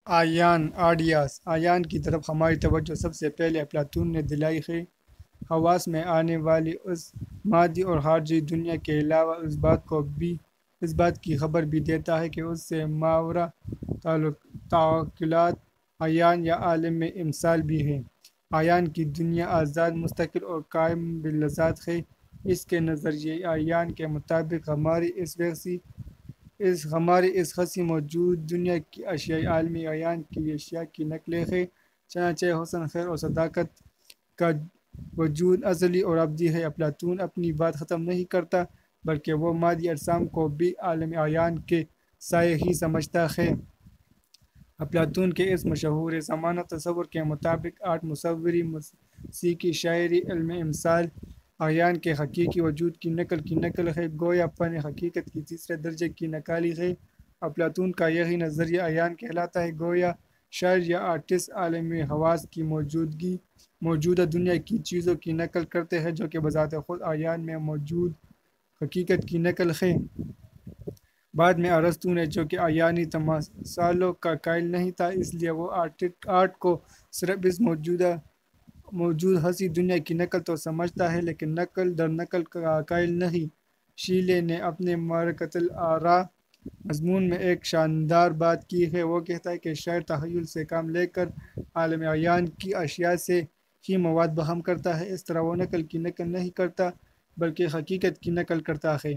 آیان کی طرف ہماری توجہ سب سے پہلے افلاطون نے دلائی ہے۔ حواس میں آنے والی اس مادی اور خارجی دنیا کے علاوہ اس بات کی خبر بھی دیتا ہے کہ اس سے ماورا تعقلات عیان یا عالم امثال بھی ہے۔ عیان کی دنیا آزاد، مستقل اور قائم بالذات ہے۔ اس کے نظریہ عیان کے مطابق ہماری اس خاصی موجود دنیا کی اشیاء عالمی عیان کی اشیاء کی نقلیں ہیں۔ چنانچہ حسن، خیر اور صداقت کا وجود ازلی اور ابدی ہے۔ افلاطون اپنی بات ختم نہیں کرتا، بلکہ وہ مادی اجسام کو بھی عالم عیان کے سائے ہی سمجھتا ہے۔ افلاطون کے اس مشہور زمانہ تصور کے مطابق آرٹ، مصوری، موسیقی، شاعری، علم امثال عیان کے حقیقی وجود کی نقل ہے، گویا فن حقیقت کی تیسرے درجے کی نقالی ہے۔ افلاطون کا یہی نظریہ عیان کہلاتا ہے، گویا شاعر یا آرٹسٹ عالم حواس کی موجودہ دنیا کی چیزوں کی نقل کرتے ہیں، جو کہ بذات خود عیان میں موجود حقیقت کی نقل ہے۔ بعد میں ارسطو نے، جو کہ عیانی تمثالوں کا قائل نہیں تھا، اس لیے وہ آرٹ کو صرف اس موجود حسی دنیا کی نقل تو سمجھتا ہے، لیکن نقل در نقل کا قائل نہیں۔ شیلے نے اپنے معرکۃ الآراء مضمون میں ایک شاندار بات کی ہے۔ وہ کہتا ہے کہ شاعر تخیل سے کام لے کر عالم عیان کی اشیاء سے ہی مواد بہم کرتا ہے۔ اس طرح وہ نقل کی نقل نہیں کرتا، بلکہ حقیقت کی نقل کرتا ہے۔